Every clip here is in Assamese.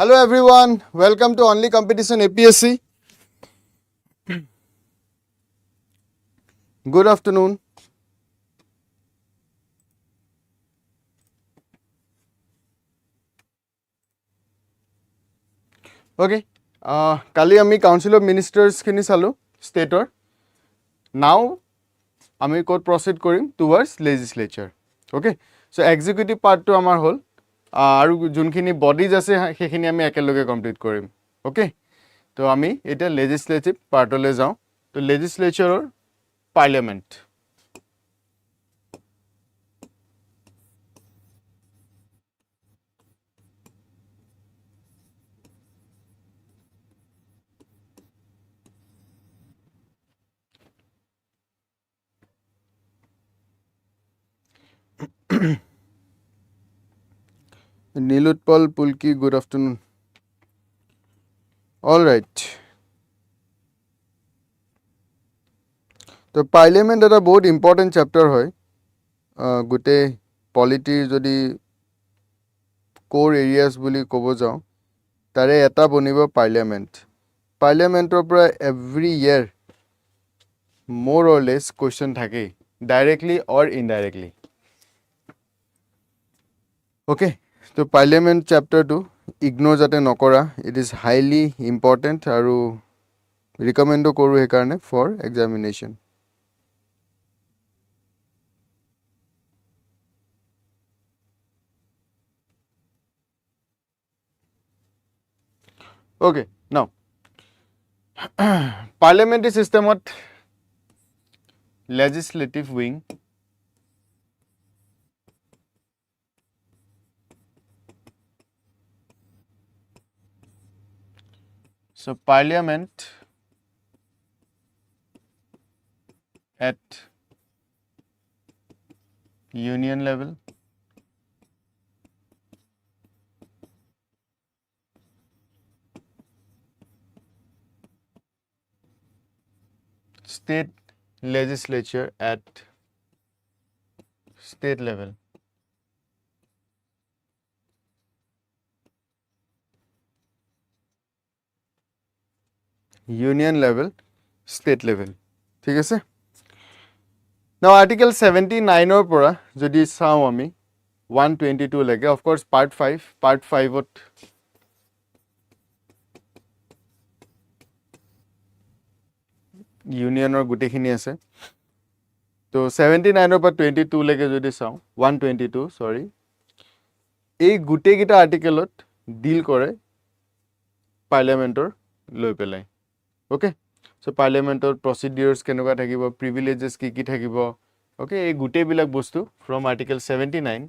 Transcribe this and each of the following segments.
Hello everyone, welcome to Only Competition APSC. Good afternoon. Okay, kali ami Council of Ministers khini salu state or now ami code proceed korim towards legislature. Okay, so executive part to amar hol aru junkhini bodies ase hekhini ami ekeloge complete korim. Okay, to ami eta legislative part ole jao. To legislature or parliament. Nilutpal Pulki, good afternoon. All right. তো পাৰ্লিয়ামেণ্ট এটা বহুত ইম্পৰ্টেণ্ট চেপ্টাৰ হয় গোটেই পলিটিৰ যদি কোৰ এৰিয়াছ বুলি ক'ব যাওঁ তাৰে এটা বনিব পাৰ্লিয়ামেণ্টৰ পৰা এভৰি ইয়েৰ মোৰ অৰ লেছ কুৱেশ্যন থাকেই ডাইৰেক্টলি অৰ ইনডাইৰেক্টলি অ'কে তো পাৰ্লিয়ামেণ্ট চেপ্টাৰটো ইগন'ৰ যাতে নকৰা ইট ইজ হাইলি ইম্পৰ্টেণ্ট আৰু ৰিকমেণ্ডো কৰোঁ সেইকাৰণে for examination Okay, now parliamentary system of legislative wing so parliament at union level state legislature at state level union level state level ঠিক আছে now article 79 or পৰা যদি চাওঁ আমি 122 লাগে of course part 5 ত ইউনিয়নৰ গোটেইখিনি আছে তো 79 পৰা 22 লৈকে যদি চাওঁ 122 সৰি এই গোটেইকেইটা আৰ্টিকেলত ডিল কৰে পাৰ্লিয়ামেণ্টৰ লৈ পেলাই ওকে সো পাৰ্লিয়ামেণ্টৰ প্ৰচিডিউৰছ কেনেকুৱা থাকিব প্ৰিভিলেজেছ কি থাকিব ওকে এই গোটেইবিলাক বস্তু from article 79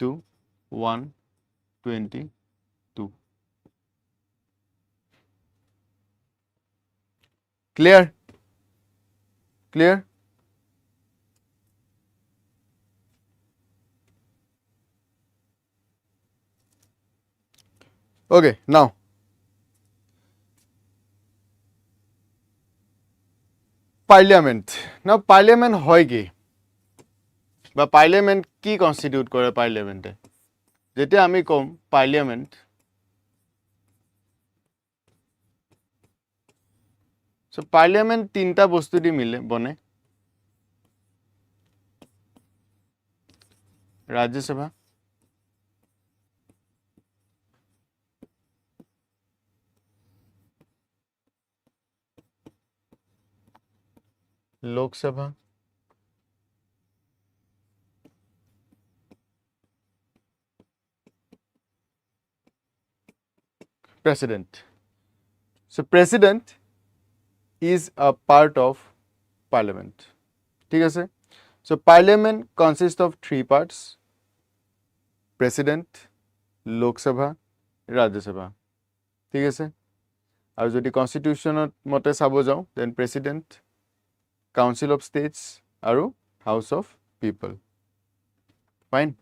to 122 Clear? Clear? Okay, now Parliament. Now Parliament হয় কি বা Parliament কি কনস্টিটিউট কৰে পাৰ্লিয়ামেণ্টে যেতিয়া আমি কম পাৰ্লিয়ামেণ্ট So parliament তিনটা বস্তু দি মিলে বনে Rajya Sabha Lok Sabha President So President is a part of parliament ঠিক আছে so parliament consists of three parts president lok sabha rajya sabha ঠিক আছে আৰু যদি কনস্টিটিউশনত মতে চাব যাওঁ then president council of states আৰু house of people fine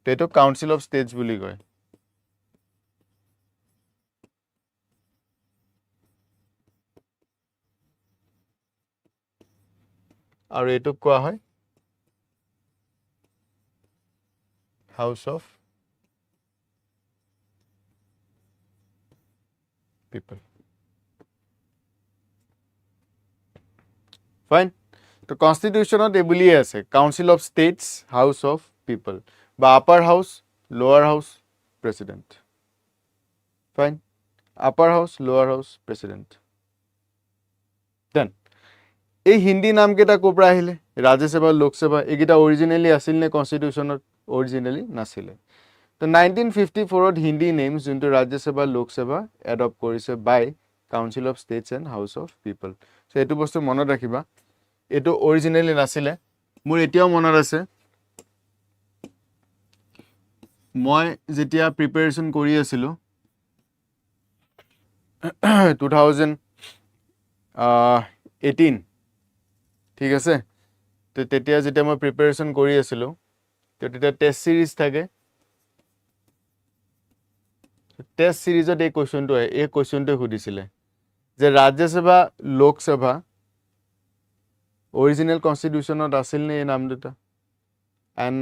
তেটো council of states বুলি কয় আৰু এটো কোৱা হয় House of people. Fine. তো কনস্টিটিউশনত এই বুলিয়ে আছে council of states house of people বা upper house lower house president fine upper house lower house president then এই হিন্দী নামকেইটা ক'ৰ পৰা আহিলে ৰাজ্যসভা লোকসভা এইকেইটা অৰিজিনেলি আছিল নে কনষ্টিটিউশ্যনত অৰিজিনেলি নাছিলে তো 1954ত হিন্দী নেমছ যোনটো ৰাজ্যসভা লোকসভা এডপ্ট কৰিছে by council of states and house of people so' এইটো বস্তু মনত ৰাখিবা এইটো অৰিজিনেলি নাছিলে মোৰ এতিয়াও মনত আছে মই যেতিয়া প্ৰিপেৰেশ্যন কৰি আছিলোঁ 2018 ঠিক আছে তো তেতিয়া যেতিয়া মই প্ৰিপেৰেশ্যন কৰি আছিলোঁ তো তেতিয়া টেষ্ট চিৰিজ থাকে টেষ্ট চিৰিজত এই কুৱেশ্যনটোৱে সুধিছিলে যে ৰাজ্যসভা লোকসভা অৰিজিনেল কনষ্টিটিউশ্যনত আছিল নে এই নাম দুটা এণ্ড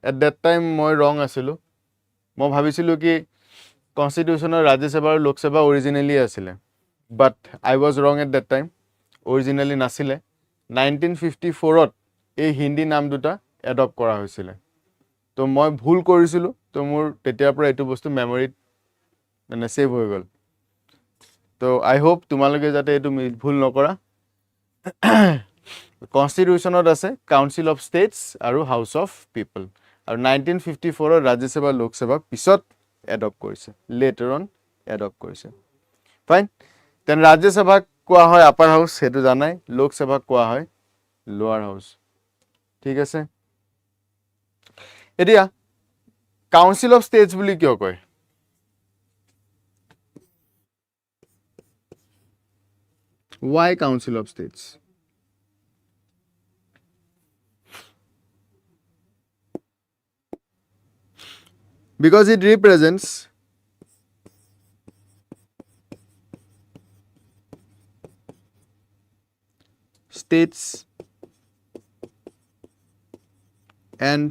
এট ডেট টাইম মই ৰং আছিলোঁ মই ভাবিছিলোঁ কি কনষ্টিটিউশ্যনৰ ৰাজ্যসভা আৰু লোকসভা অৰিজিনেলি আছিলে বাট আই ৱাজ ৰং এট ডেট টাইম অৰিজিনেলি নাছিলে 1954ত এই হিন্দী নাম দুটা এডপ্ট কৰা হৈছিলে তো মই ভুল কৰিছিলোঁ তো মোৰ তেতিয়াৰ পৰা এইটো বস্তু মেমৰিত মানে ছেভ হৈ গ'ল তো আই হোপ তোমালোকে যাতে এইটো ভুল নকৰা কনষ্টিটিউশ্যনত আছে কাউন্সিল অফ ষ্টেটছ আৰু হাউস অফ পিপল আৰু 1954ত ৰাজ্যসভা লোকসভা পিছত এডপ্ট কৰিছে লেটাৰ অন এডপ্ট কৰিছে ফাইন দেন ৰাজ্যসভাক কোৱা হয় আপাৰ হাউস সেইটো জানাই লোকসভাক কোৱা হয় লোৱাৰ হাউস ঠিক আছে এতিয়া কাউন্সিল অফ ষ্টেটছ বুলি কিয় কয় why council of states because it represents states and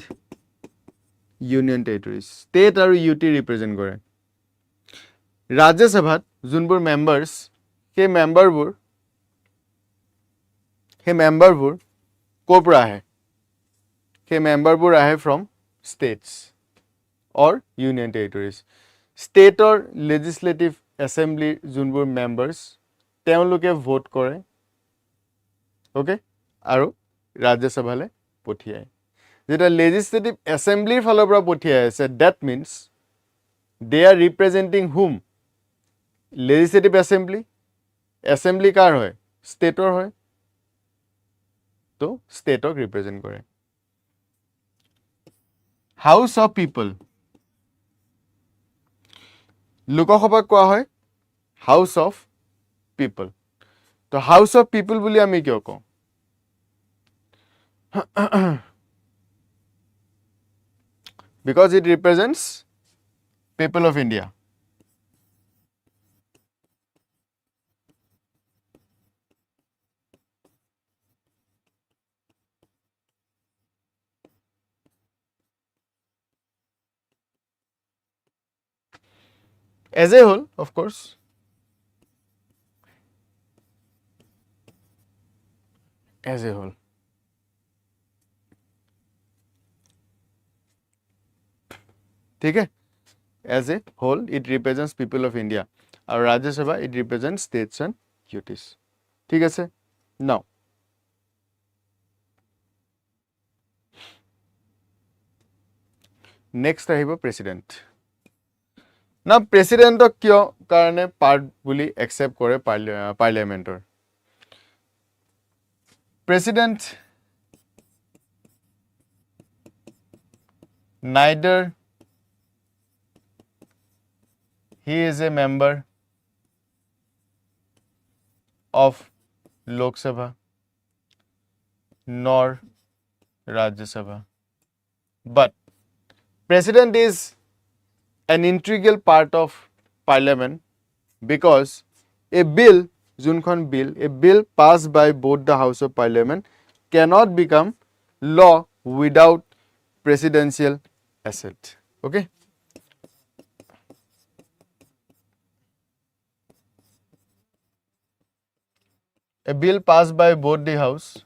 union territories state আৰু UT represent কৰে ৰাজ্যসভাত যোনবোৰ মেম্বাৰ্ছ সেই মেম্বাৰবোৰ ক'ৰ পৰা আহে সেই মেম্বাৰবোৰ আহে from states or union territories ষ্টেটৰ লেজিছলেটিভ এছেম্বলিৰ যোনবোৰ মেম্বাৰ্ছ তেওঁলোকে ভোট কৰে অ'কে আৰু ৰাজ্যসভালৈ পঠিয়ায় যেতিয়া লেজিছলেটিভ এছেম্বলিৰ ফালৰ পৰা পঠিয়াই আছে that means they are representing whom legislative assembly কাৰ হয় ষ্টেটৰ হয় তো ষ্টেটক ৰিপ্ৰেজেণ্ট কৰে হাউস অফ পিপল লোকসভাক কোৱা হয় হাউস অফ পিপল তো হাউস অফ পিপল বুলি আমি কিয় কওঁ because it represents people of India as a whole of course as a whole ठीक है as a whole it represents people of India और Rajya Sabha it represents states and UTs ठीक है से now next আহিব president now president কিয় কাৰণে পাৰ্ট বুলি একসেপ্ট কৰে পাৰ্লিয়ামেন্টৰ president neither he is a member of Lok Sabha nor Rajya Sabha but president is an integral part of parliament because a bill passed by both the house of parliament cannot become law without presidential assent okay A bill passed by both the house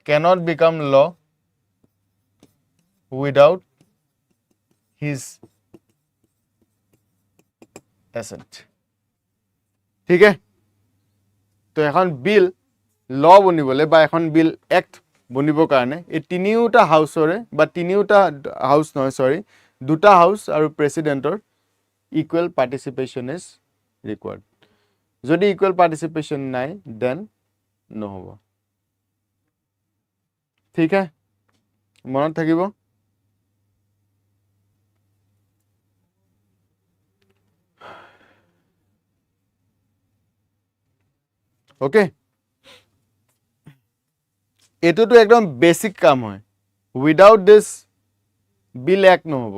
cannot become law without his assent. ঠিক আছে? তো এখন বিল ল বনিবলৈ বা এখন বিল এক্ট বনিবৰ কাৰণে এই তিনিওটা হাউচৰে বা তিনিওটা হাউচ নহয় সৰি দুটা হাউচ আৰু প্ৰেচিডেণ্টৰ ইকুৱেল পাৰ্টিচিপেশ্যন ইজ ৰিকুৱাৰ্ড যদি ইকুৱেল পাৰ্টিচিপেশ্যন নাই দেন নহ'ব ঠিক আছে মনত থাকিব ওকে এটোতো একদম বেসিক কাম হয় উইদাউট দিস বিল এক্ট নহ'ব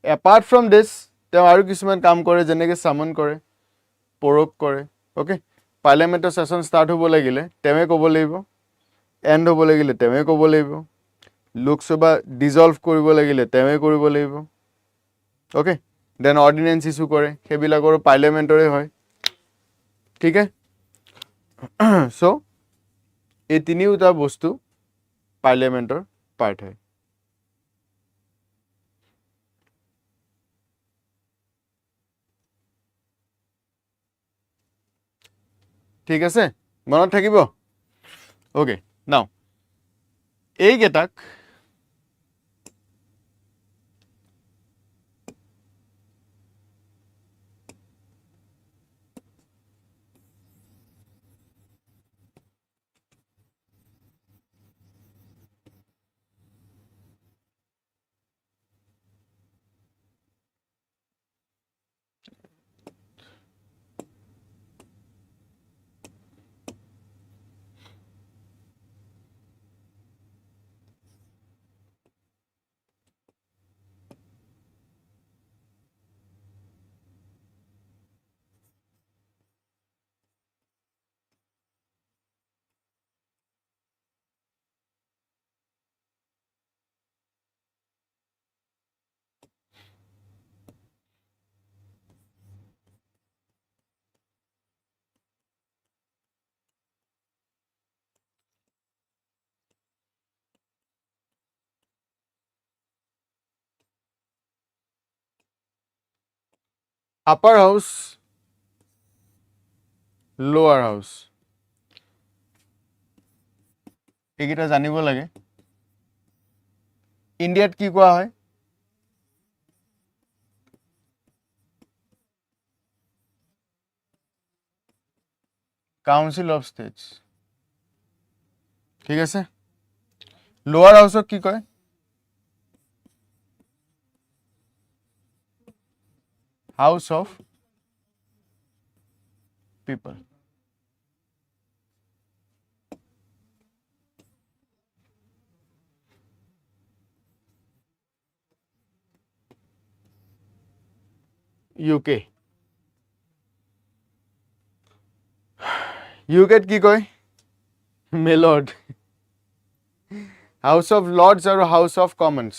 এপাৰ্ট ফ্ৰম দিস তেওঁ আৰু কিছুমান কাম কৰে যেনেকৈ সামন কৰে পৰোগ কৰে ওকে পাৰ্লিয়ামেণ্টৰ সেশন ষ্টাৰ্ট হ'ব লাগিলে তেৱে ক'ব লাগিব এণ্ড হ'ব লাগিলে তেৱে ক'ব লাগিব লোকসভা ডিজলভ কৰিব লাগিলে তেৱে কৰিব লাগিব ওকে দেন অৰ্ডিনেন্স ইছ্যু কৰে সেইবিলাকৰো পাৰ্লিয়ামেণ্টৰে হয় ঠিক আছে সো এই তিনিওটা বস্তু পাৰ্লিয়ামেণ্টৰ পাৰ্ট হয় ঠিক আছে মনত থাকিব ওকে নাও এইকেইটাক আপাৰ হাউচ লোৱাৰ হাউচ এইকেইটা জানিব লাগে ইণ্ডিয়াত কি কোৱা হয় কাউন্সিল অফ ষ্টেটছ ঠিক আছে লোৱাৰ হাউচক কি কয় হাউচ অফ পিপল ইউকে ইউকেত কি কয় মেলৰ্ড হাউচ অফ লৰ্ডছ আৰু হাউচ অফ কমন্স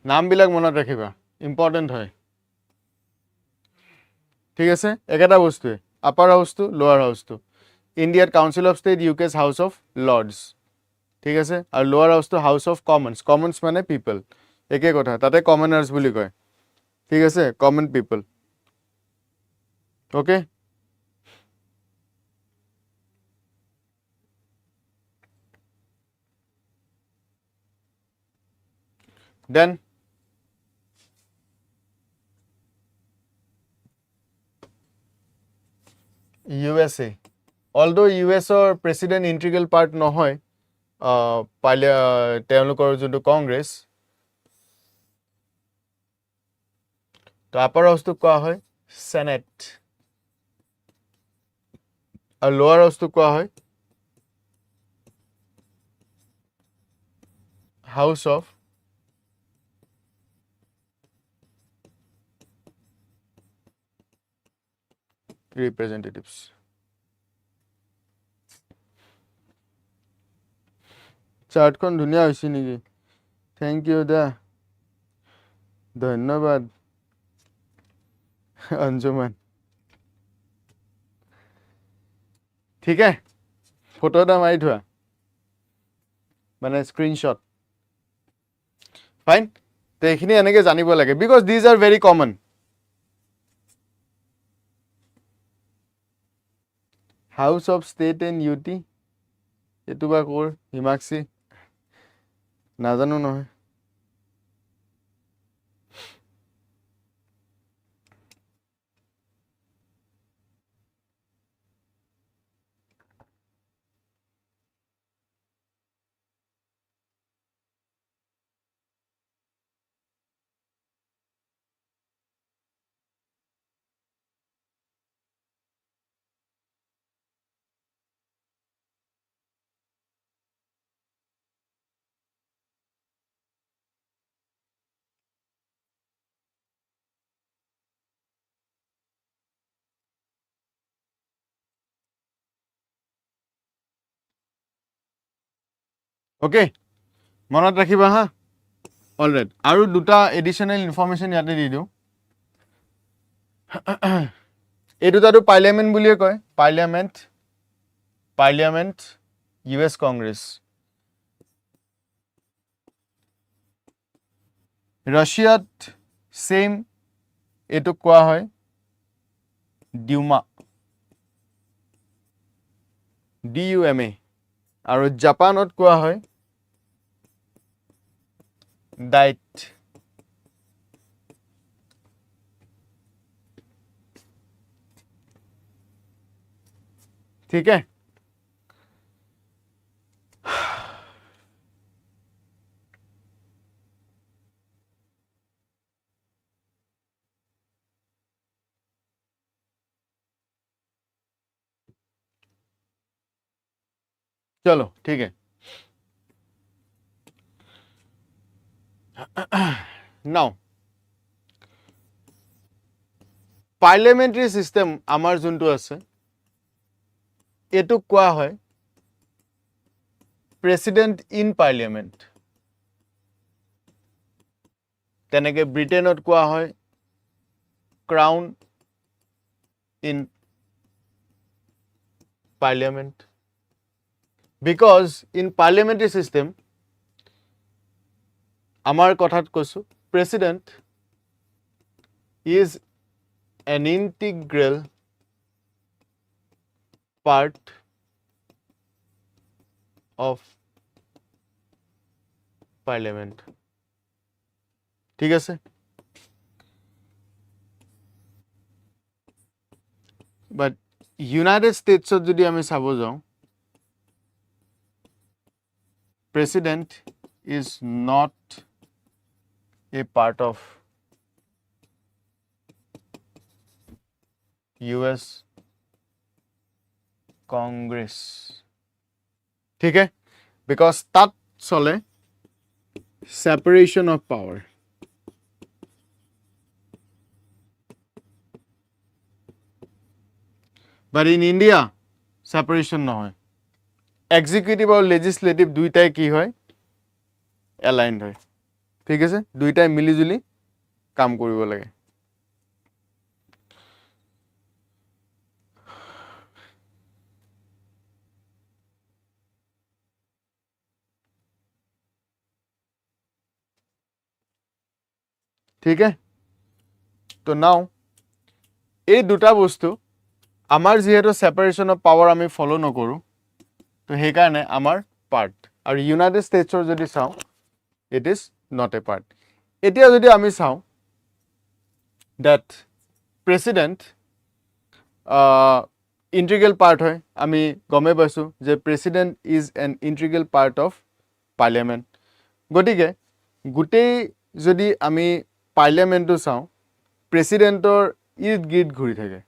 নামবিলাক মনত ৰাখিবা ইম্পৰ্টেণ্ট হয় ঠিক আছে একেটা বস্তুৱে আপাৰ হাউচটো লোৱাৰ হাউচটো ইণ্ডিয়াত council of state UK's house of lords ঠিক আছে আৰু লোৱাৰ হাউচটো হাউচ অফ কমন্স কমন্স মানে পিপল একে কথা তাতে কমনাৰ্ছ বুলি কয় ঠিক আছে common people okay then USA although USৰ প্ৰেচিডেণ্ট ইণ্টিগ্ৰেল পাৰ্ট নহয় তেওঁলোকৰ যোনটো কংগ্ৰেছ তো আপাৰ হাউচটোক কোৱা হয় চেনেট আৰু লোৱাৰ হাউচটোক কোৱা হয় হাউচ অফ representatives. চাৰ্টখন ধুনীয়া হৈছে নেকি? থেংক ইউ দা, ধন্যবাদ অঞ্জুমান। ঠিক আছে, ফটো এটা মাৰি থোৱা, মানে স্ক্ৰীনশ্বট। ফাইন, তো এইখিনি এনেকৈ জানিব লাগে, because these are very common. House of state and UT, এইটো বা ক'ৰ? হিমাক্ষী, নাজানো নহয়। অ'কে, মনত ৰাখিবা হা। অলৰাইট, আৰু দুটা এডিশ্যনেল ইনফৰ্মেশ্যন ইয়াতে দি দিওঁ। এই দুটাটো পাৰ্লিয়ামেণ্ট বুলিয়ে কয়, পাৰ্লিয়ামেণ্ট US কংগ্ৰেছ। ৰাছিয়াত ছেইম, এইটো কোৱা হয় ডিউমা, DUMA, আৰু জাপানত কোৱা হয় ডাইট। ঠিক আছে, চলো ঠিক আছে। নাও পাৰ্লিয়ামেণ্টাৰী চিষ্টেম আমাৰ যোনটো আছে, এইটোক কোৱা হয় প্ৰেচিডেণ্ট ইন পাৰ্লিয়ামেণ্ট। তেনেকৈ ব্ৰিটেইনত কোৱা হয় crown in parliament. Because in parliamentary system, আমাৰ কথাত কৈছোঁ, president is an integral part of parliament. ঠিক আছে, বাট ইউনাইটেড ষ্টেটছত যদি আমি চাব যাওঁ, president is not a part of US Congress. ঠিক আছে, বিকজ তাত চলে separation of power. But in India separation নহয়, এক্সিকিউটিভ আৰু লেজিসলেটিভ দুইটাই কি হয়? এলাইনড হয়। ঠিক আছে, দুইটাই মিলিজুলি কাম কৰিব লাগে। ঠিক আছে, তো নাও এই দুটা বস্তু আমাৰ যিহেতু সেপাৰেশ্যন অফ পাৱাৰ আমি ফলো নকৰোঁ, তো সেইকাৰণে আমাৰ পাৰ্ট। আৰু ইউনাইটেড ষ্টেটছৰ যদি চাওঁ, it is not a part. এতিয়া যদি আমি চাওঁ ডেট প্ৰেচিডেণ্ট ইণ্টিগ্ৰেল পাৰ্ট হয়, আমি গমেই পাইছোঁ যে president is an integral part of parliament. গতিকে গোটেই যদি আমি পাৰ্লিয়ামেণ্টটো চাওঁ, প্ৰেচিডেণ্টৰ ইৰ্দ গিৰ্দ ঘূৰি থাকে।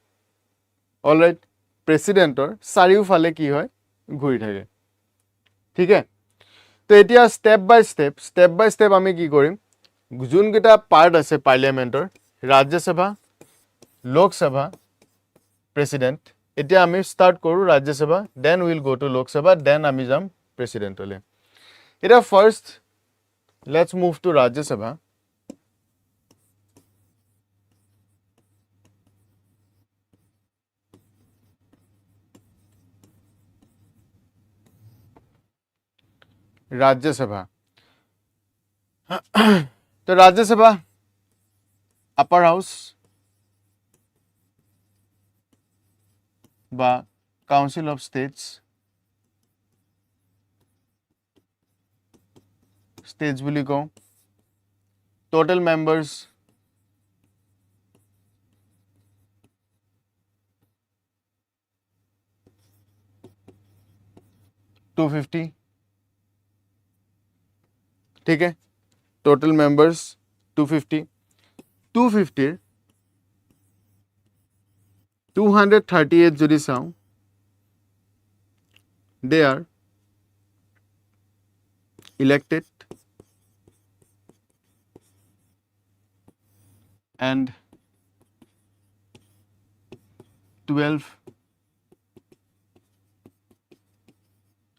অলৰাইট, প্ৰেচিডেণ্টৰ চাৰিওফালে কি হয়? ঘূৰি থাকে। ঠিক আছে, তো এতিয়া ষ্টেপ বাই ষ্টেপ আমি কি কৰিম? যোনকেইটা পাৰ্ট আছে পাৰ্লিয়ামেণ্টৰ, ৰাজ্যসভা, লোকসভা, প্ৰেচিডেণ্ট এতিয়া আমি ষ্টাৰ্ট কৰোঁ ৰাজ্য সভা দেন উইল গো টু লোক সভা দেন আমি যাম প্ৰেচিডেণ্টলৈ এতিয়া ফাৰ্ষ্ট লেটছ মুভ টু ৰাজ্য সভা राज्य सभा तो राज्य सभा अपर हाउस बा काउंसिल ऑफ स्टेट्स बुली को टोटल मेंबर्स 250 ठीक है टोटल मेंबर्स 250 250 238 যদি চাওঁ they are elected and 12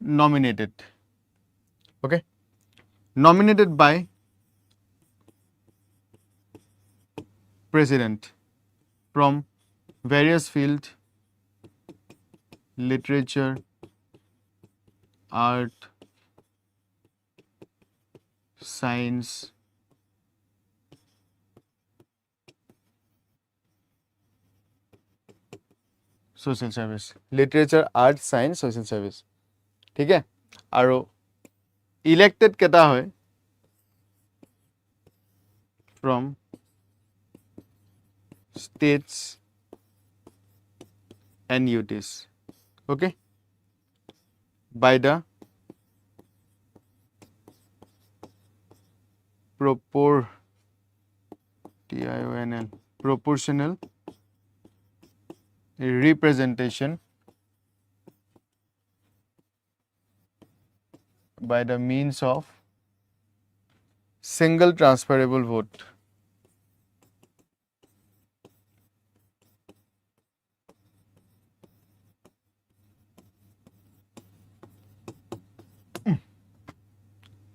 nominated okay nominated by president from various fields literature art science social service literature art science social service ठीक है আৰু elected কেটা হয় from states and UTs okay by the proportional representation by the means of single transferable vote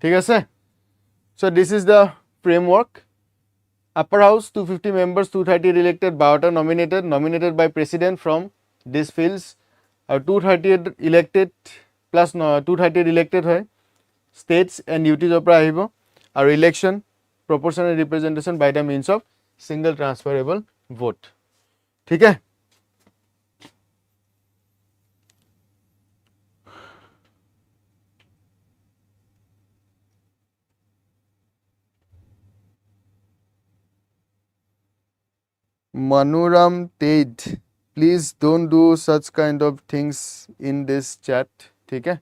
ঠিক আছে so this is the framework upper house 250 members 230 elected 12 nominated by president from these fields 230 elected plus 230 elected হয় states and UTs পৰা আহিব আৰু election proportional representation by the means of single transferable vote ठीक है Manuram Tej, please don't do such kind of things in this chat. ठीक है?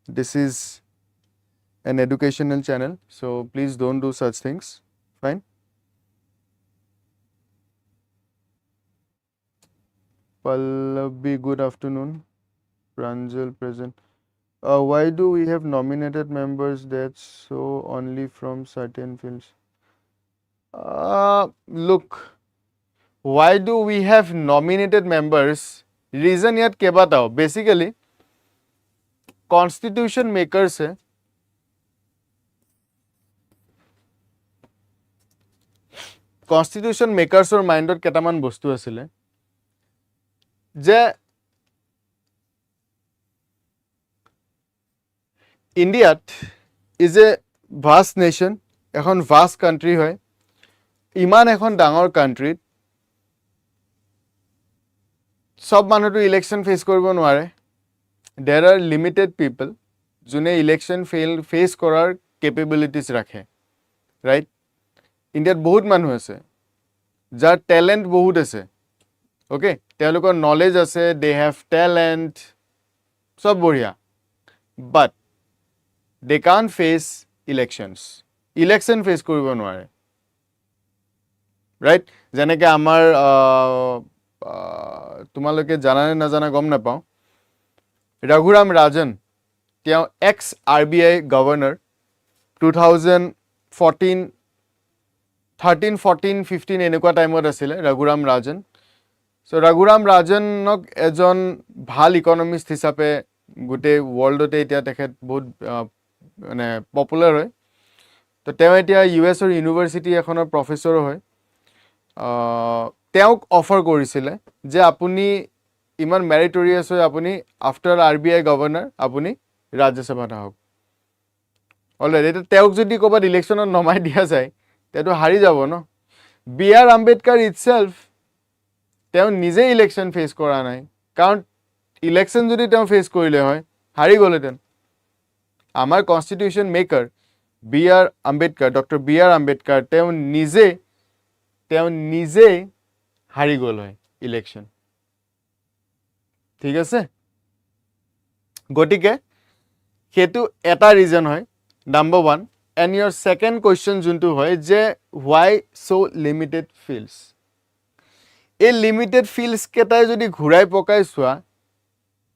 This is an educational channel, so please don't do such things. Fine? Pallavi, good afternoon. Pranjal, present. Why do we have nominated members that so only from certain fields? Look, why do we have nominated members? Reason yet kebatao. Basically, constitution makers hai. Constitution makers or mindot ketaman bostu asile. Je India is a vast nation, ekhon vast country hoy. ইমান এখন ডাঙৰ কান্ট্ৰিত সব মানুহটো ইলেকশ্যন ফেচ কৰিব নোৱাৰে দেৰ আৰ লিমিটেড পিপল যোনে ইলেকশ্যন ফেচ কৰাৰ কেপেবিলিটিজ ৰাখে ৰাইট ইণ্ডিয়াত বহুত মানুহ আছে যাৰ টেলেণ্ট বহুত আছে অ'কে তেওঁলোকৰ নলেজ আছে দে হেভ টেলেণ্ট সব বঢ়িয়া বাট দে কান ফেচ ইলেকশ্যন ফেচ কৰিব নোৱাৰে ৰাইট যেনেকৈ আমাৰ তোমালোকে জানা নে নাজানা গম নাপাওঁ ৰঘুৰাম ৰাজন তেওঁ এক্স RBI গভৰ্ণৰ 2014 13, 14, 15 এনেকুৱা টাইমত আছিলে ৰঘুৰাম ৰাজন চ' ৰঘুৰাম ৰাজনক এজন ভাল ইকনমিষ্ট হিচাপে গোটেই ৱৰ্ল্ডতে এতিয়া তেখেত বহুত মানে পপুলাৰ হয় তো তেওঁ এতিয়া US ইউনিভাৰ্চিটি এখনৰ প্ৰফেচৰো হয় তেওঁক অফাৰ কৰিছিলে যে আপুনি ইমান মেৰিটৰিয়াছ হৈ আপুনি আফটাৰ RBI গভৰ্ণৰ আপুনি ৰাজ্যসভাত আহক অলৰেডি এতিয়া তেওঁক যদি ক'ৰবাত ইলেকশ্যনত নমাই দিয়া যায় তেতিয়াতো হাৰি যাব ন B.R. আম্বেদকাৰ ইটছেল্ফ তেওঁ নিজে ইলেকশ্যন ফেচ কৰা নাই কাৰণ ইলেকশ্যন যদি তেওঁ ফেচ কৰিলে হয় হাৰি গ'লহেঁতেন আমাৰ constitution maker B.R. Ambedkar doctor B.R. Ambedkar তেওঁ নিজেই হাৰি গ'ল হয় ইলেকশ্যন ঠিক আছে গতিকে সেইটো এটা ৰিজন হয় number 1 and year second question যোনটো হয় যে হোৱাই চ' লিমিটেড ফিল্ডছ এই লিমিটেড ফিল্ডছ কেইটাই যদি ঘূৰাই পকাই চোৱা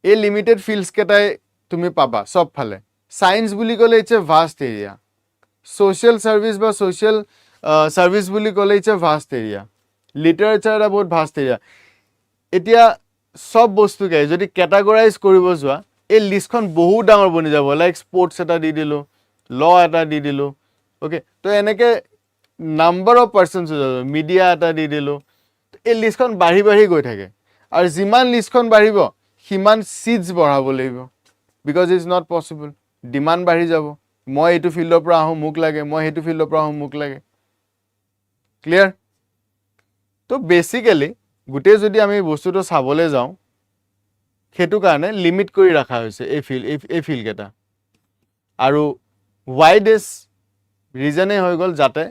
এই লিমিটেড ফিল্ডছ কেইটাই তুমি পাবা চব ফালে সায়েন্স বুলি ক'লে it's a vast area social service বা social service বুলি ক'লে it's a vast area literature এটা বহুত ভাষ্ট এৰিয়া এতিয়া সব বস্তুকে যদি কেটাগৰাইজ কৰিব যোৱা এই লিষ্টখন বহুত ডাঙৰ বনি যাব লাইক স্পৰ্টছ এটা দি দিলোঁ ল এটা দি দিলোঁ অ'কে তো এনেকৈ নাম্বাৰ অফ পাৰ্চনছ হৈ যাব মিডিয়া এটা দি দিলোঁ এই লিষ্টখন বাঢ়ি বাঢ়ি গৈ থাকে আৰু যিমান লিষ্টখন বাঢ়িব সিমান চিটছ বঢ়াব লাগিব because it's not possible demand বাঢ়ি যাব মই এইটো ফিল্ডৰ পৰা আহোঁ মোক লাগে মই সেইটো ফিল্ডৰ পৰা আহোঁ মোক লাগে ক্লিয়াৰ তো বেচিকেলি গোটেই যদি আমি বস্তুটো চাবলৈ যাওঁ সেইটো কাৰণে লিমিট কৰি ৰখা হৈছে এই ফিল্ডকেইটা আৰু ৱাইডেছ ৰিজনেই হৈ গ'ল যাতে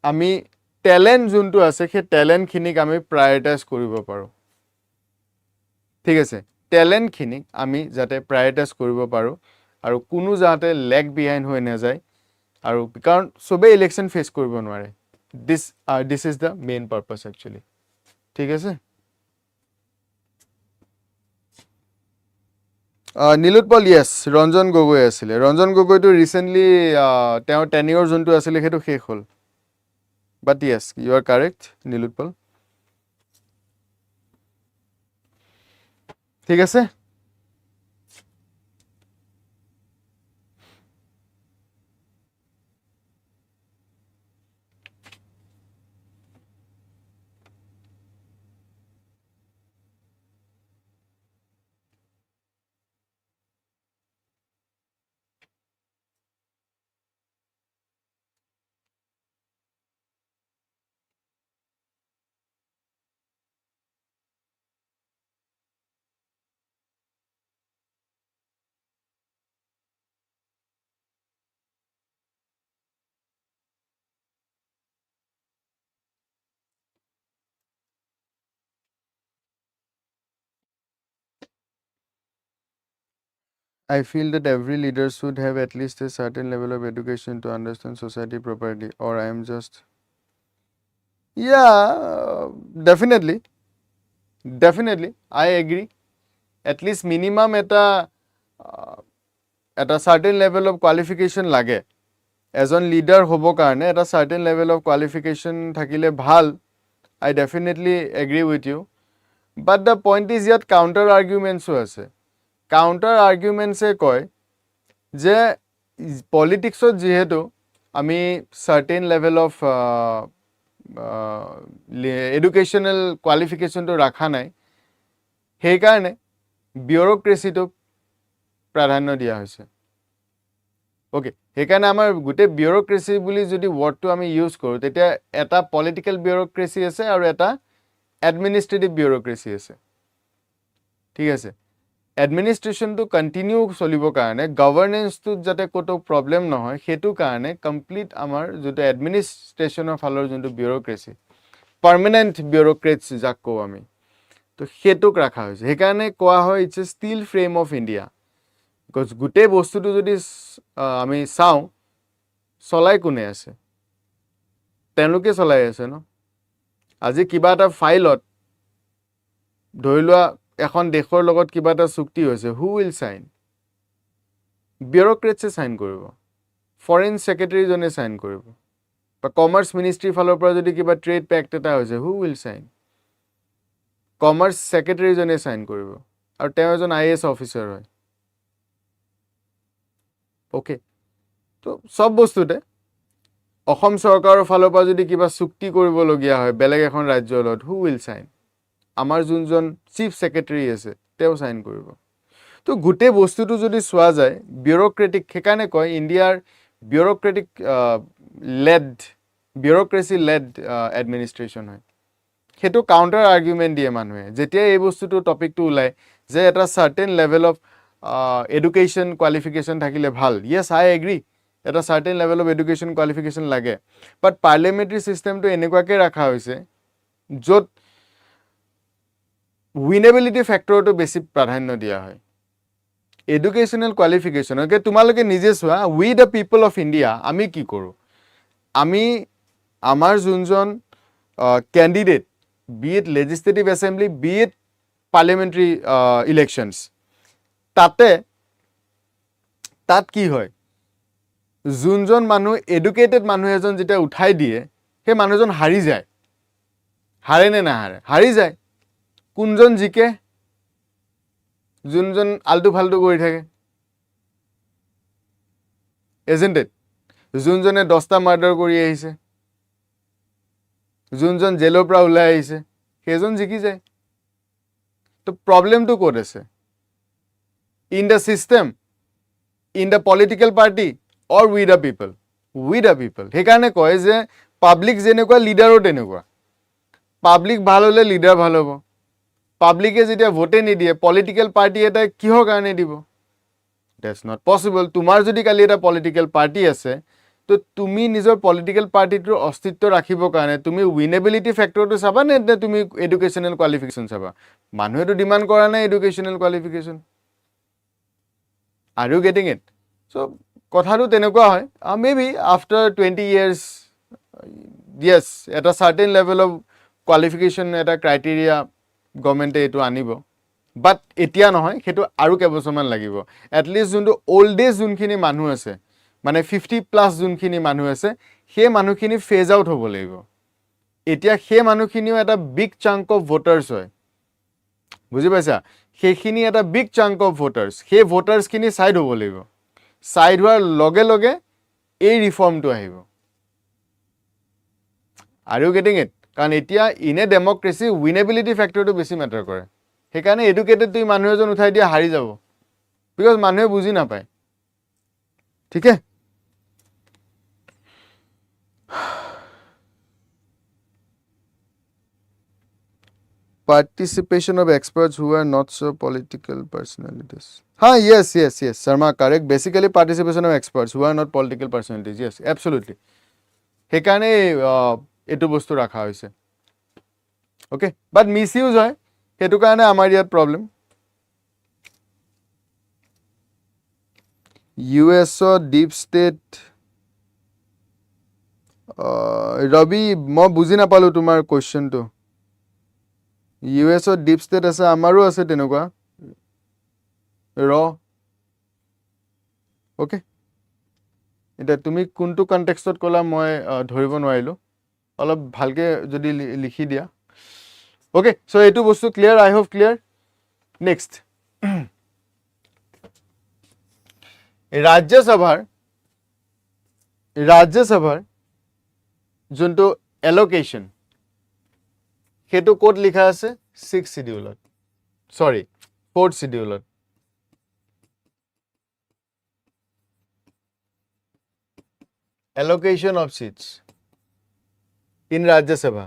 আমি টেলেণ্ট যোনটো আছে সেই টেলেণ্টখিনিক আমি প্ৰায়ৰিটাইজ কৰিব পাৰোঁ ঠিক আছে টেলেণ্টখিনিক আমি যাতে প্ৰায়ৰিটাইজ কৰিব পাৰোঁ আৰু কোনো যাতে লেগ বিহাইণ্ড হৈ নাযায় আৰু কাৰণ চবেই ইলেকশ্যন ফেচ কৰিব নোৱাৰে this is the main purpose actually ঠিক আছে নীলোৎপল য়েছ ৰঞ্জন গগৈ আছিলে ৰঞ্জন গগৈটো ৰিচেণ্টলি তেওঁৰ টেনিয়ৰ যোনটো আছিলে সেইটো শেষ হ'ল বাট য়েছ ইউ আৰ কাৰেক্ট নীলোৎপল ঠিক আছে I feel that every leader should have at least a certain level of education to understand society properly, or I am just... Yeah, definitely. Definitely, I agree. At least minimum at a certain level of qualification lage. As a leader hobo karne at a certain level of qualification thakile bhal. I definitely agree with you. But the point is yet counter arguments ase. Counter arguments e koi je politics o jehetu ami certain level of educational qualification to rakha nai সেই কাৰণে বিউৰোক্ৰেসিটো প্ৰাধান্য দিয়া হৈছে ওকে সেইকাৰণে আমাৰ গোটেই বিউৰোক্ৰেসি বুলি যদি ওয়াৰ্ডটো আমি ইউজ কৰো তেতিয়া এটা পলিটিক্যাল বিউৰোক্ৰেসি আছে আৰু এটা এডমিনিষ্ট্ৰেটিভ বিউৰোক্ৰেসি আছে ঠিক আছে এডমিনিষ্ট্ৰেশ্যনটো কন্টিনিউ চলিবৰ কাৰণে গভৰ্নেন্সটো যাতে কোনো প্ৰবলেম নহয় হেতু কাৰণে কমপ্লিট আমাৰ যেটো এডমিনিষ্ট্ৰেশ্যনৰ ফালৰ যোনটো বিউৰোক্ৰেসি পাৰ্মানেন্ট বিউৰোক্ৰেটছ যাক কও আমি তো হেতুক ৰাখা হৈছে সেইকাৰণে কোৱা হয় it's a steel frame of India because গোটেই বস্তুটো যদি আমি চাওঁ চলাই কোনে আছে তেওঁলোকে চলাই আছে ন আজি কিবা এটা ফাইলত ধৰি লোৱা এখন দেশৰ লগত কিবা এটা চুক্তি হৈছে হু উইল সাইন বিউৰোক্ৰেটছে সাইন কৰিব ফৰেন সেক্ৰেটাৰী জনে সাইন কৰিব বা কমাৰ্চ মিনিষ্ট্ৰীৰ ফালৰ পৰা যদি কিবা ট্ৰেড পেক্ট এটা হৈছে, হু উইল চাইন? কমাৰ্চ ছেক্ৰেটাৰীজনে চাইন কৰিব, আৰু তেওঁ এজন IAS অফিচাৰ হয়। অ'কে, তো চব বস্তুতে অসম চৰকাৰৰ ফালৰ পৰা যদি কিবা চুক্তি কৰিবলগীয়া হয় বেলেগ এখন ৰাজ্যৰ লগত, হু উইল চাইন? আমাৰ যোনজন চিফ ছেক্ৰেটাৰী আছে তেওঁ চাইন কৰিব। তো গোটেই বস্তুটো যদি চোৱা যায় বিউৰ'ক্ৰেটিক, সেইকাৰণে কয় ইণ্ডিয়াৰ বিউৰ'ক্ৰেচি লেড এডমিনিষ্ট্ৰেশ্যন হয়। সেইটো কাউণ্টাৰ আৰ্গুমেণ্ট দিয়ে মানুহে যেতিয়া এই বস্তুটো টপিকটো ওলায় যে এটা certain level of education qualification থাকিলে ভাল। য়েছ, আই এগ্ৰী, এটা certain level of education qualification লাগে, বাট পাৰ্লিয়ামেণ্টাৰী ছিষ্টেমটো এনেকুৱাকৈ ৰখা হৈছে য'ত উইনেবিলিটি ফেক্টৰটো বেছি প্ৰাধান্য দিয়া হয়। এডুকেশ্যনেল কোৱালিফিকেশ্যন, অ'কে, তোমালোকে নিজে চোৱা, we the people of India আমি কি কৰোঁ? আমি আমাৰ যোনজন candidate, be it legislative assembly, be it parliamentary elections, তাত কি হয়, যোনজন মানুহ এডুকেটেড মানুহ এজন যেতিয়া উঠাই দিয়ে সেই মানুহজন হাৰি যায়। হাৰে নে নাহাৰে? হাৰি যায়। কোনজন জিকে? যোনজন আল্টু ফাল্টু কৰি থাকে, এজেণ্ট ইট? যোনজনে 10টা মাৰ্ডাৰ কৰি আহিছে, যোনজন জেলৰ পৰা ওলাই আহিছে, সেইজন জিকি যায়। তো প্ৰব্লেমটো ক'ত আছে? In the system, in the political party, or we the people? We the people. সেইকাৰণে কয় যে পাব্লিক যেনেকুৱা লিডাৰো তেনেকুৱা। পাব্লিক ভাল হ'লে লিডাৰ ভাল হ'ব। পাব্লিকে যেতিয়া ভোটে নিদিয়ে পলিটিকেল পাৰ্টি এটাই কিহৰ কাৰণে দিব? That's not possible. তোমাৰ যদি কালি এটা পলিটিকেল পাৰ্টি আছে, তো তুমি নিজৰ পলিটিকেল পাৰ্টিটোৰ অস্তিত্ব ৰাখিবৰ কাৰণে তুমি উইনেবিলিটি ফেক্টৰটো চাবা নে তুমি এডুকেশ্যনেল কোৱালিফিকেশ্যন চাবা? মানুহেতো ডিমাণ্ড কৰা নাই educational qualification. Are you getting it? So' কথাটো তেনেকুৱা হয়। May be after 20 years, yes, এটা চাৰ্টেন লেভেল অফ কোৱালিফিকেশ্যন, এটা ক্ৰাইটেৰিয়া গভৰ্ণমেণ্টে এইটো আনিব, বাট এতিয়া নহয়, সেইটো আৰু কেইবছৰমান লাগিব। এটলিষ্ট যোনটো অল্ড এজ যোনখিনি মানুহ আছে, মানে 50+ যোনখিনি মানুহ আছে, সেই মানুহখিনি ফেজ আউট হ'ব লাগিব। এতিয়া সেই মানুহখিনিও এটা বিগ চাংক অফ ভোটাৰ্ছ হয়, বুজি পাইছা? সেইখিনি এটা বিগ চাংক অফ ভোটাৰ্ছ, সেই ভোটাৰ্ছখিনি ছাইড হ'ব লাগিব। ছাইড হোৱাৰ লগে লগে এই ৰিফৰ্মটো আহিব। Are you getting it? কাৰণ এতিয়া ইন এ ডেমক্ৰেচি উইনেবিলিটি ফেক্টৰটো বেছি মেটাৰ কৰে। সেইকাৰণে এডুকেটেড তুমি মানুহ এজন উঠাই দিয়া হাৰি যাব, বিকজ মানুহে বুজি নাপায়। ঠিক আছে? Participation of experts who are not so political personalities. Yes, Sharma, correct. Basically, participation of experts who are not political personalities. Yes, absolutely. সেইকাৰণে এইটো বস্তু ৰাখা হৈছে। অ'কে, বাট মিছ ইউজ হয়, সেইটো কাৰণে আমাৰ ইয়াত problem. US deep state, Rabi মই বুজি নাপালোঁ তোমাৰ কুৱেশ্যনটো। US ডিপ ষ্টেট আছে, আমাৰো আছে তেনেকুৱা অ'কে। এতিয়া তুমি কোনটো কণ্টেক্সটত ক'লা মই ধৰিব নোৱাৰিলোঁ, অলপ ভালকৈ যদি লিখি দিয়া। অ'কে, চ' এইটো বস্তু ক্লিয়াৰ, আই হোপ ক্লিয়াৰ। নেক্সট, ৰাজ্যসভাৰ যোনটো এল'কেশ্যন, সেইটো ক'ত লিখা আছে? 6th শিডিউলত, চৰি 4th শিডিউলত। Allocation of seats in Rajya Sabha.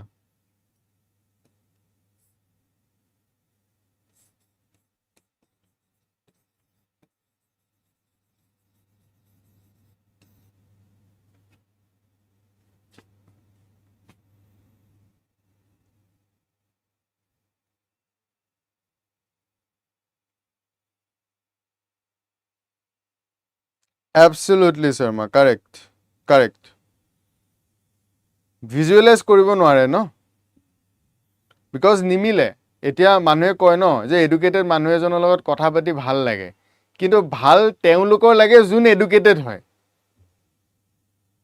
Absolutely, Sharma, correct. Visualise কৰিব নোৱাৰে ন, বিকজ নিমিলে। এতিয়া মানুহে কয় ন যে এডুকেটেড মানুহ এজনৰ লগত কথা পাতি ভাল লাগে, কিন্তু ভাল তেওঁলোকৰ লাগে যোন এডুকেটেড হয়।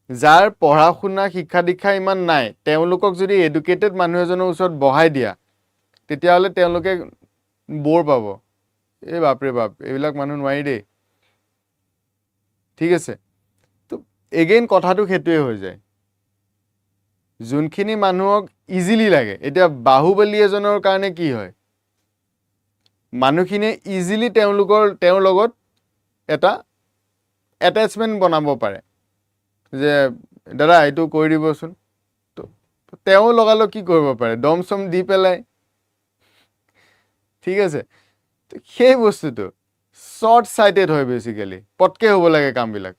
যাৰ পঢ়া শুনা শিক্ষা দীক্ষা ইমান নাই তেওঁলোকক যদি এডুকেটেড মানুহ এজনৰ ওচৰত বহাই দিয়া তেতিয়াহ'লে তেওঁলোকে বৰ পাব এই বাপৰে বাপ এইবিলাক মানুহ নোৱাৰি দেই ঠিক আছে তো এগেইন কথাটো সেইটোৱে হৈ যায় যোনখিনি মানুহক ইজিলি লাগে এতিয়া বাহুবলী এজনৰ কাৰণে কি হয় মানুহখিনিয়ে ইজিলি তেওঁৰ লগত এটা এটাচমেণ্ট বনাব পাৰে যে দাদা এইটো কৰি দিবচোন তো তেওঁ লগালগ কি কৰিব পাৰে দম চম দি পেলাই ঠিক আছে সেই বস্তুটো শ্বৰ্ট চাইটেড হয় বেচিকেলি পটকে হ'ব লাগে কামবিলাক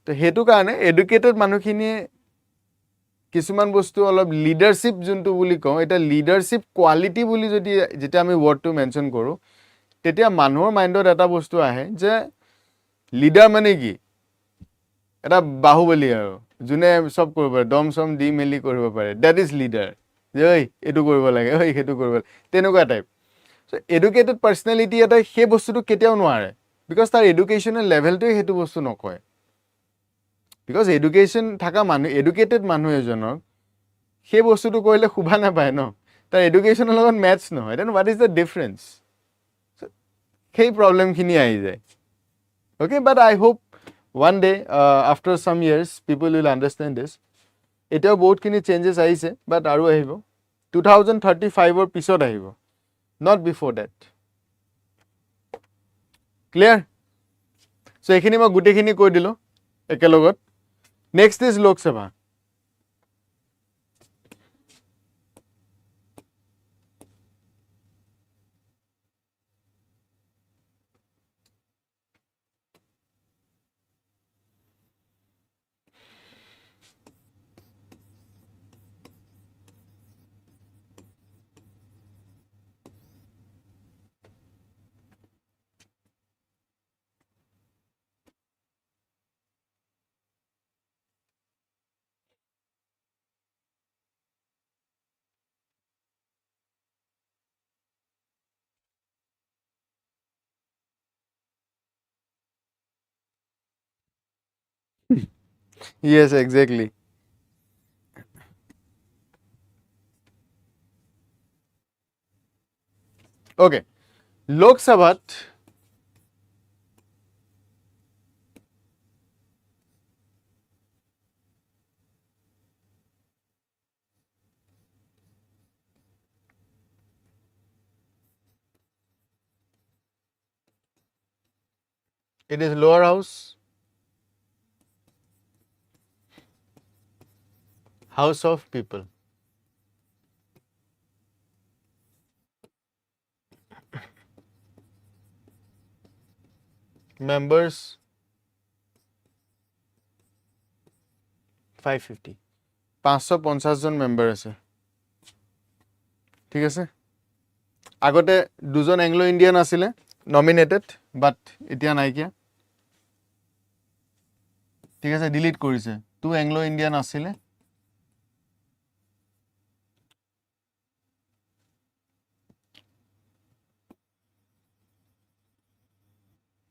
তো সেইটো কাৰণে এডুকেটেড মানুহখিনিয়ে কিছুমান বস্তু অলপ লিডাৰশ্বিপ যোনটো বুলি কওঁ এটা লিডাৰশ্বিপ কোৱালিটি বুলি যদি যেতিয়া আমি ৱৰ্ডটো মেনশ্যন কৰোঁ তেতিয়া মানুহৰ মাইণ্ডত এটা বস্তু আহে যে লিডাৰ মানে কি এটা বাহুবলী আৰু যোনে চব কৰিব পাৰে দম চম দি মেলি কৰিব পাৰে ডেট ইজ লিডাৰ যে ঐ এইটো কৰিব লাগে ঐ সেইটো কৰিব লাগে তেনেকুৱা টাইপ চ' এডুকেটেড পাৰ্চনেলিটি এটাই সেই বস্তুটো কেতিয়াও নোৱাৰে বিকজ তাৰ এডুকেশ্যনেল লেভেলটোৱে সেইটো বস্তু নকয় বিকজ এডুকেশ্যন থকা মানুহ এডুকেটেড মানুহ এজনক সেই বস্তুটো কৰিলে শুভা নাপায় ন তাৰ এডুকেশ্যনৰ লগত মেটচ নহয় then what is the difference সেই প্ৰব্লেমখিনি আহি যায় okay but I hope one day after some years people will understand this এতিয়াও বহুতখিনি চেঞ্জেছ আহিছে বাট আৰু আহিব 2035 পিছত আহিব not before that clear so এইখিনি মই গোটেইখিনি কৈ দিলোঁ একেলগত next is Lok Sabha yes exactly okay Lok Sabhat it is lower house of people members 550 550 জন মেম্বাৰ আছে ঠিক আছে আগতে দুজন এংলো ইণ্ডিয়ান আছিলে নমিনেটেড বাট এতিয়া নাইকিয়া ঠিক আছে ডিলিট কৰিছে টু এংলো ইণ্ডিয়ান আছিলে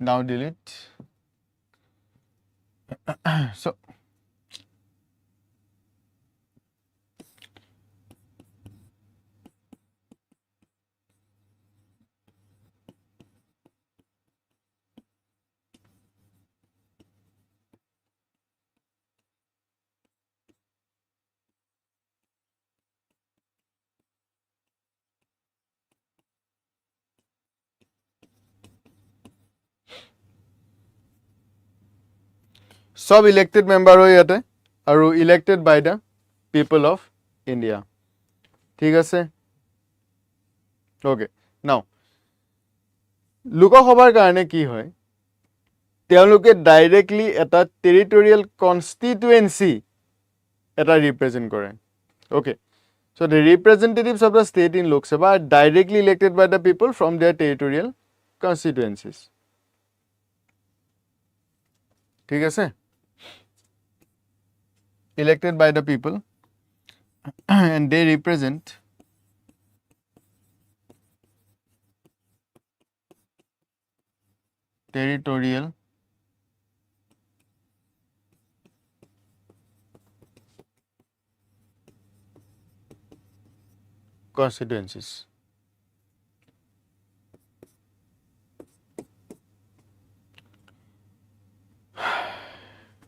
now delete so সব ইলেক্টেড মেম্বাৰ হয় ইয়াতে আৰু elected by the people of India ঠিক আছে অ'কে নাও লোকসভাৰ কাৰণে কি হয় তেওঁলোকে ডাইৰেক্টলি এটা টেৰিটৰিয়েল কনষ্টিটুৱেঞ্চি এটা ৰিপ্ৰেজেণ্ট কৰে okay so the representatives of the state in Lok Sabha are directly elected by the people from their territorial constituencies ঠিক আছে elected by the people and they represent territorial constituencies.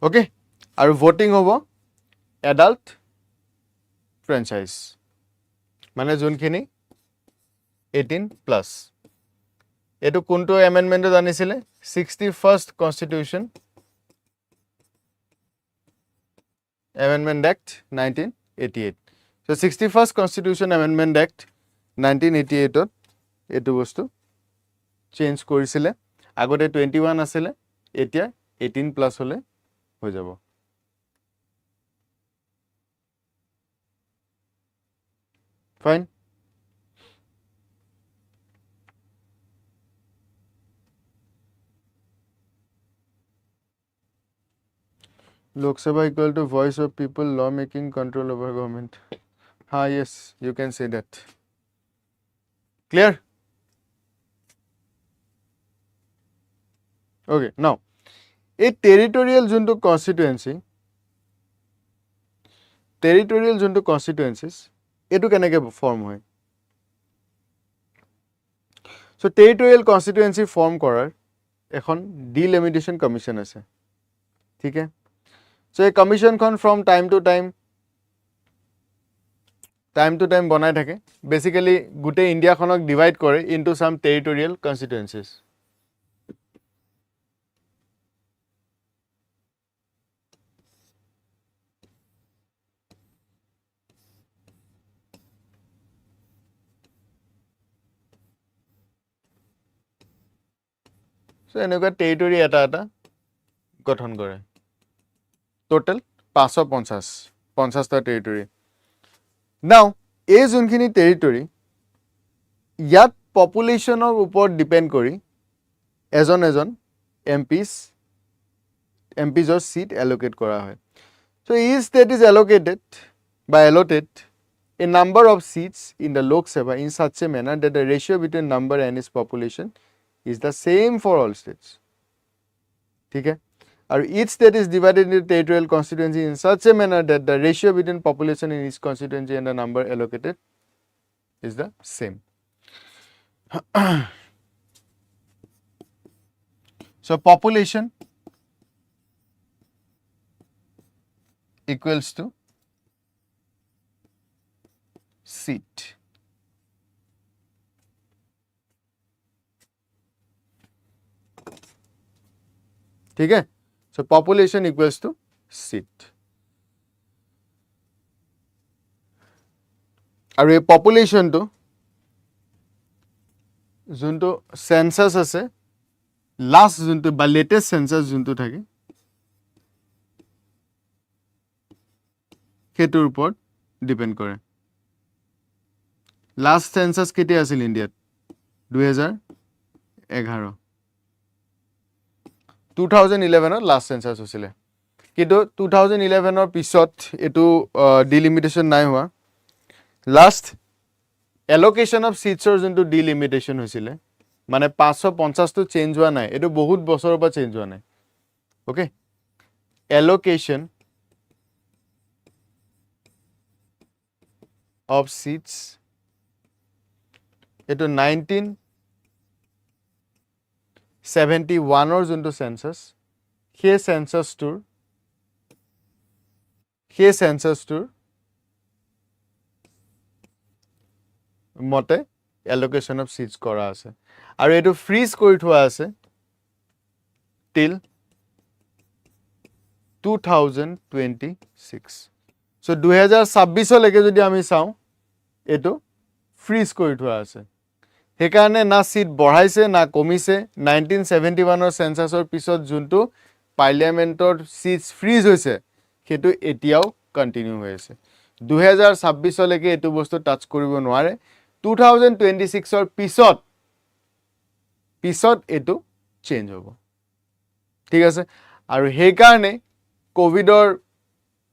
Okay, আৰু voting হ'ব adult franchise মানে যোনখিনি 18 plus এটো কোনটো amendment জানিছিলে 61st constitution amendment act 1988 so 61st constitution amendment act 1988 ত এটো বস্তু চেঞ্জ কৰিছিলে আগতে 21 আছিল এতিয়া 18 প্লাস হলে হৈ যাব fine Lok Sabha equal to voice of people, law making, control over government. Yes, you can say that. Clear? Okay, now, a territorial junto constituencies, etu keneke form hoy. So, territorial constituency form korar, ekhon delimitation commission ase. ठीक है? So, a commission from time to time বনাই থাকে. Basically, গোটে India খনক divide কৰে into some territorial constituencies. So, এনেকুৱা territory এটা গঠন কৰে. Total 550 টা territory. Now, এই যোনখিনি territory ইয়াত populationৰ ওপৰত depend কৰি এজন MPs or seat allocate কৰা হয়. So, each state is allotted a number of seats in the Lok Sabha in such a manner that the ratio between number and its population is the same for all states. ठीक है? Or each state is divided into territorial constituency in such a manner that the ratio between population in each constituency and the number allocated is the same. So, population equals to seat. ठीक है? So, population equals to seat. আৰু এই population to যোনটো census আছে last যোনটো বা latest census যোনটো থাকে হেতুৰ ওপৰত ডিপেন্ড কৰে last census কেতিয়া আছিল ইন্ডিয়াত 2011 2011 last census হৈছিলে কিন্তু 2011 পিছত এটো delimitation নাই হোৱা last allocation of seats যোনটো delimitation হৈছিলে মানে 550 টো চেঞ্জ হোৱা নাই এটো বহুত বছৰৰ পৰা চেঞ্জ হোৱা নাই ওকে allocation of seats এটো 1971 যোনটো census সেই census tour মতে allocation of seats কৰা আছে আৰু এটো ফ্ৰিজ কৰি থোৱা আছে till 2026 so 2026 লৈকে যদি আমি চাও এটো ফ্ৰিজ কৰি থোৱা আছে হেকাৰণে না সিট বঢ়াইছে না কমিছে 1971 সেন্সাসৰ পিছত যোনটো পাৰ্লিয়ামেন্টৰ সিটস ফ্ৰিজ হৈছে হেতু এতিয়াও কন্টিনিউ হৈ আছে 2026 লৈকে এটো বস্তু টাচ কৰিব নোৱাৰে 2026 ৰ পিছত এটো চেঞ্জ হ'ব ঠিক আছে আৰু হেকাৰণে কোভিডৰ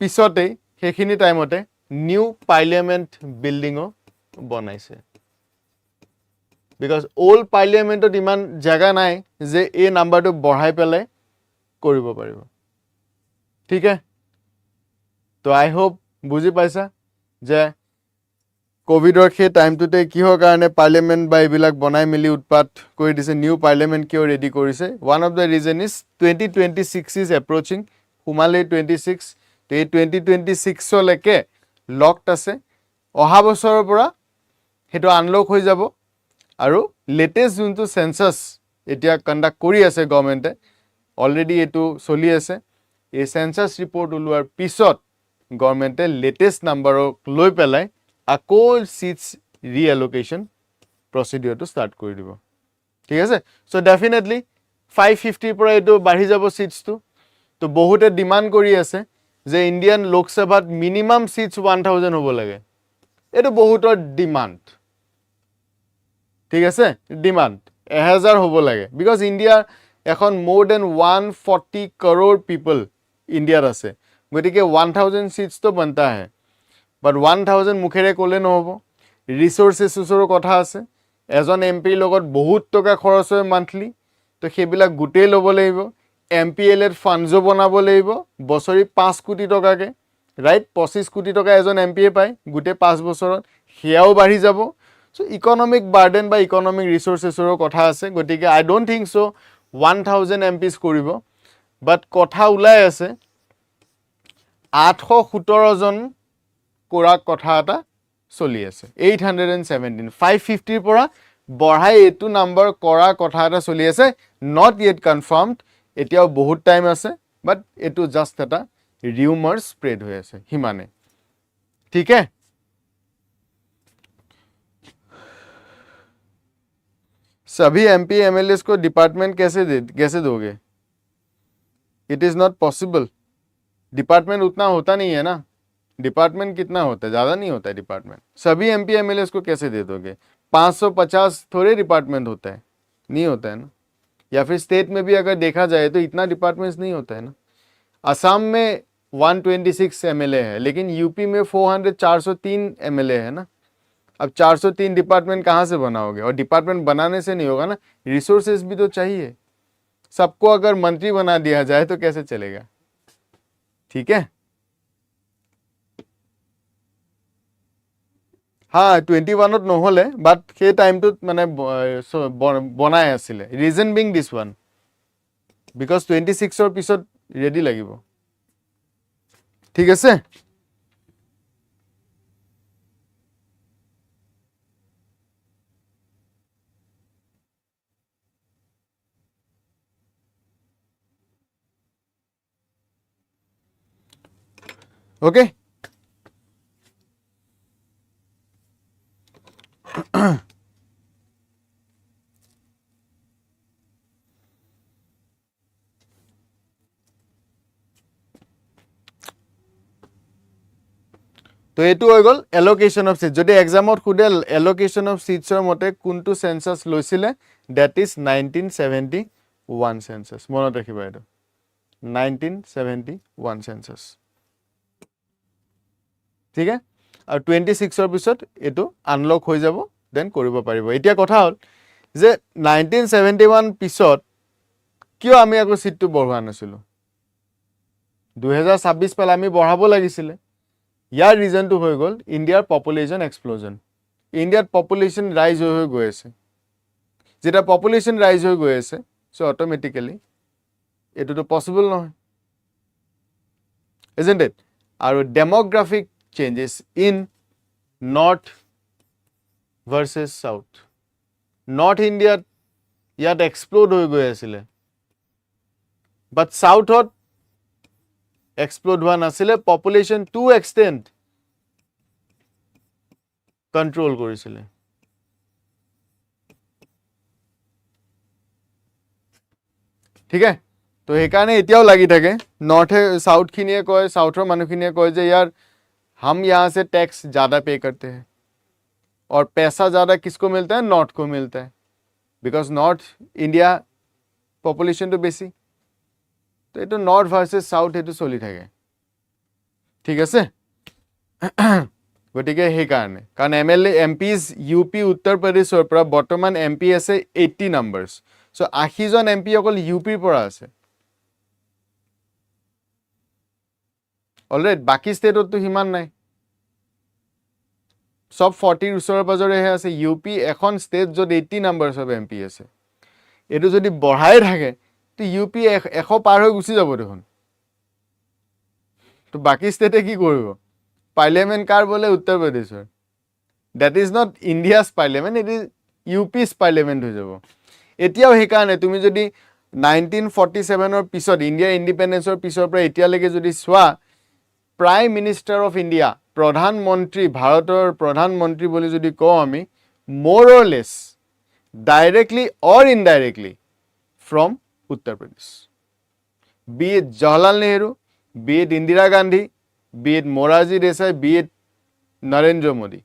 পিছতে হেখিনি টাইমতে নিউ পাৰ্লিয়ামেন্ট বিল্ডিংও বনাইছে because old parliament ইমান জায়গা নাই যে এই নাম্বাৰটো বঢ়াই পেলে কৰিব পাৰিব ঠিক আছে তো আই হোপ বুজি পাইছা যে কোভিডৰ সেই টাইমটোতে কিহৰ কাৰণে পাৰ্লিয়ামেণ্ট বা এইবিলাক বনাই মেলি উৎপাত কৰি দিছে নিউ পাৰ্লিয়ামেণ্ট কিয় ৰেডি কৰিছে one of the reason is 2026 is approaching সোমালে 26 তো এই 2026লৈকে লকড আছে অহা বছৰৰ পৰা সেইটো আনলক হৈ যাব আৰু লেটেষ্ট যোনটো চেনচাছ এতিয়া কণ্ডাক্ট কৰি আছে গভৰ্ণমেণ্টে অলৰেডি এইটো চলি আছে এই চেনচাছ ৰিপৰ্ট ওলোৱাৰ পিছত গভৰ্ণমেণ্টে লেটেষ্ট নাম্বাৰক লৈ পেলাই আকৌ চিটছ ৰিএলোকেশ্যন প্ৰচিডিউৰটো ষ্টাৰ্ট কৰি দিব ঠিক আছে চ' ডেফিনেটলি 550 পৰা এইটো বাঢ়ি যাব চিটছটো তো বহুতে ডিমাণ্ড কৰি আছে যে ইণ্ডিয়ান লোকসভাত মিনিমাম চিটছ 1000 হ'ব লাগে এইটো বহুতৰ ডিমাণ্ড ঠিক আছে ডিমাণ্ড 1000 হ'ব লাগে বিকজ ইণ্ডিয়া এখন মোৰ দেন 140 crore পিপল ইণ্ডিয়াত আছে গতিকে 1000 চিটছ তো বনতা হে বাট 1000 মুখেৰে ক'লে নহ'ব ৰিচোৰ্চেছৰ কথা আছে এজন এমপিৰ লগত বহুত টকা খৰচ হয় মান্থলি তো সেইবিলাক গোটেই ল'ব লাগিব এমপিএলএত ফাণ্ডজো বনাব লাগিব বছৰি 5 কোটি টকাকে ৰাইট 25 কোটি টকা এজন এমপিয়ে পায় গোটেই 5 বছৰত সেয়াও বাঢ়ি যাব চ' ইকনমিক বাৰ্ডেন বা ইকনমিক ৰিচোৰ্চেছৰ কথা আছে গতিকে আই ডোণ্ট থিংক চ' 1000 এমপিছ কৰিব বাট কথা ওলাই আছে 817 জন কৰা কথা এটা চলি আছে 817 550 পৰা বঢ়াই এইটো নাম্বাৰ কৰা কথা এটা চলি আছে নট য়েট কনফাৰ্মড এতিয়াও বহুত টাইম আছে বাট এইটো জাষ্ট এটা ৰিউমাৰ স্প্ৰেড হৈ আছে হিমানে ঠিক है सभी एमपी एमएलएस को डिपार्टमेंट कैसे दोगे it is not possible department उतना होता नहीं है ना डिपार्टमेंट कितना होता है ज़्यादा नहीं होता है डिपार्टमेंट सभी एमपी एमएलएस को कैसे दे दोगे 550 थोड़े डिपार्टमेंट होता है नहीं होता है ना या फिर स्टेट में भी अगर देखा जाए तो इतना डिपार्टमेंट्स नहीं होता है ना असम में 126 एमएलए है लेकिन यूपी में 403 एमएलए है ना अब 403 डिपार्टमेंट कहाँ से बनाओगे और डिपार्टमेंट बनाने से नहीं होगा ना रिसोर्सेज भी तो चाहिए सबको अगर मंत्री बना दिया जाए तो कैसे चलेगा ठीक है हाँ 21 নহ'লে বাট সেই টাইমটোত মানে বনাই আছিলে reason being this one because 26ৰ পিছত ৰেডি লাগিব ঠিক আছে ओके তো এইটো হৈ গ'ল এলোকেশ্যন অফ চিট যদি এক্সামত সোধে এলোকেশ্যন অফ চিটছৰ মতে কোনটো চেনচাছ লৈছিলে ডেট ইজ 1971 চেনচাছ মনত ৰাখিবা এইটো 1971 চেনচাছ ঠিক আছে আৰু 26ৰ পিছত এইটো আনলক হৈ যাব দেন কৰিব পাৰিব এতিয়া কথা হ'ল যে 1971 পিছত কিয় আমি আকৌ চিটটো বঢ়োৱা নাছিলোঁ 2026 পালে আমি বঢ়াব লাগিছিলে ইয়াৰ ৰিজনটো হৈ গ'ল ইণ্ডিয়াৰ পপুলেশ্যন এক্সপ্ল'জন ইণ্ডিয়াত পপুলেশ্যন ৰাইজ হৈ গৈ আছে যেতিয়া পপুলেশ্যন ৰাইজ হৈ গৈ আছে চ' অট'মেটিকেলি এইটোতো পচিবল নহয় ইজন্ট ইট আৰু demographic changes in north versus south north ইণ্ডিয়াত ইয়াত এক্সপ্ল'ড হৈ গৈ আছিলে বাট চাউথত এক্সপ্ল'ড হোৱা নাছিলে পপুলেশ্যন টু এক্সটেণ্ট কণ্ট্ৰল কৰিছিলে ঠিক আছে তো সেইকাৰণে এতিয়াও লাগি থাকে নৰ্থে সাউথখিনিয়ে কয় সাউথৰ মানুহখিনিয়ে কয় যে यार हम यहाँ से टैक्स ज़्यादा पे करते हैं और पैसा ज़्यादा किसको मिलता है नॉर्थ को मिलता है बिकॉज नॉर्थ इंडिया पॉपुलेशन तो बेसी तो ये तो नॉर्थ वर्सेस साउथ ये तो चली থাকে ঠিক আছে গতিকে সেইকাৰণে কাৰণ এমএলএ এমপিজ ইউপি উত্তৰ প্ৰদেশৰ পৰা বৰ্তমান এমপি আছে 80 নাম্বাৰছ চ' 80 জন এমপি অকল ইউপিৰ পৰা আছে অলৰাইট বাকি ষ্টেটতো হিমান নাই সব 40 ওচৰৰ পাজৰেহে আছে ইউপি এখন ষ্টেট য'ত 80 নাম্বাৰছ অফ এমপি আছে এইটো যদি বঢ়াই থাকে তো ইউপি 100 পাৰ হৈ গুচি যাব দেখোন তো বাকি ষ্টেটে কি কৰিব পাৰ্লিয়ামেণ্ট কাৰ বোলে উত্তৰ প্ৰদেশৰ that is not India's parliament it is UP's parliament হৈ যাব এতিয়াও সেইকাৰণে তুমি যদি 1947 পিছত ইণ্ডিয়াৰ ইণ্ডিপেণ্ডেন্সৰ পিছৰ পৰা এতিয়ালৈকে যদি চোৱা প্ৰাইম মিনিষ্টাৰ অফ ইণ্ডিয়া প্ৰধানমন্ত্ৰী ভাৰতৰ প্ৰধানমন্ত্ৰী বুলি যদি কওঁ আমি more or less directly or indirectly from Uttar Pradesh. Be it Jawaharlal Nehru, be it Indira Gandhi, be it Morarji Desai, be it Narendra Modi.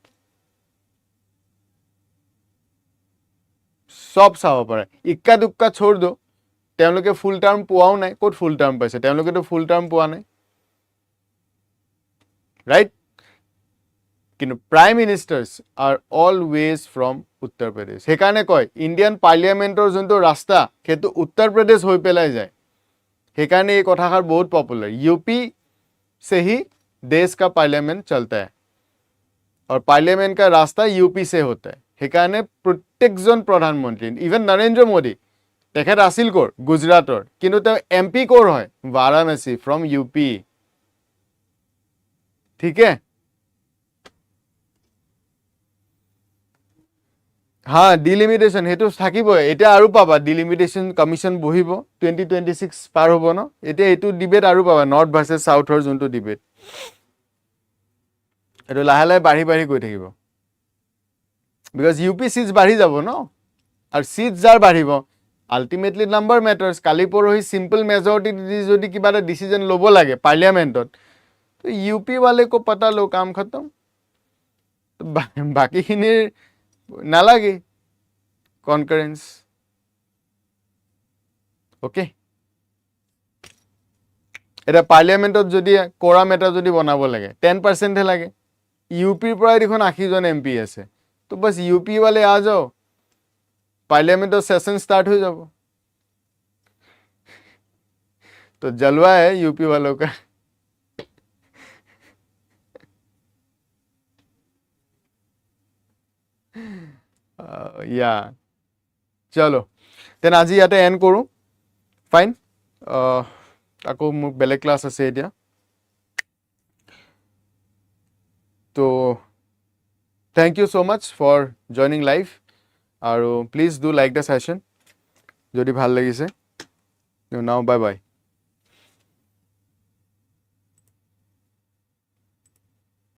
সব চাব পাৰে ইক্কা দুক্কা छोड़ दो তেওঁলোকে ফুল টাৰ্ম পোৱাও নাই ক'ত ফুল টাৰ্ম পাইছে তেওঁলোকেতো ফুল টাৰ্ম পোৱা নাই ৰাইট কিন্তু prime ministers R always from Uttar Pradesh সেইকাৰণে কয় ইণ্ডিয়ান পাৰ্লিয়ামেণ্টৰ যোনটো ৰাস্তা সেইটো উত্তৰ প্ৰদেশ হৈ পেলাই যায় সেইকাৰণে এই কথাষাৰ বহুত পপুলাৰ यूपी से ही देश का पार्लियामेंट चलता है और पार्लियामेंट का रास्ता यूपी से होता है সেইকাৰণে প্ৰত্যেকজন প্ৰধানমন্ত্ৰী ইভেন নৰেন্দ্ৰ মোদী তেখেত আছিল কৰ গুজৰাটৰ কিন্তু তেওঁ এমপি কৰ হয় বাৰাণসী ফ্ৰম यूपी ঠিক আছে হ্যাঁ ডিলিমিটেশন হেতু থাকিব এটা আৰু পাবা ডিলিমিটেশন কমিশন বহিব 2026 পাৰ হ'ব ন এটা এটো ডিবেট আৰু পাবা নৰ্থ ভাৰ্সেস সাউথৰ যোনটো ডিবেট এটো লাহে লাহে বাঢ়ি বাঢ়ি গৈ থাকিব বিকজ ইউপি সিটস বাঢ়ি যাব ন আৰু সিটস যাৰ বাঢ়িব আলটিমেটলি নাম্বাৰ ম্যাটাৰ্স কালি পৰহি সিম্পল মেজৰিটি যদি কিবা এটা ডিসিজন ল'ব লাগে পাৰ্লিয়ামেন্টত তো ইউপি वाले को पता लो काम खत्म तो बाकी খিনিৰ নালাগে কনকাৰেন্স ওকে এটা পাৰ্লিয়ামেন্টত যদি কোৰাম এটা যদি বনাব লাগে 10% হে লাগে ইউপিৰ পৰা দেখোন 80 জন এমপি আছে তো বস ইউপি वाले आ जाओ पार्लियामेंटৰ सेशन स्टार्ट हो যাব तो जलवा है यूपी वालों का চলো তেন আজি ইয়াতে এন্ড কৰো ফাইন আকৌ মোৰ বেলেগ ক্লাছ আছে এতিয়া তো thank you so much for joining live আৰু please do like the session যদি ভাল লাগিছে নাও বাই বাই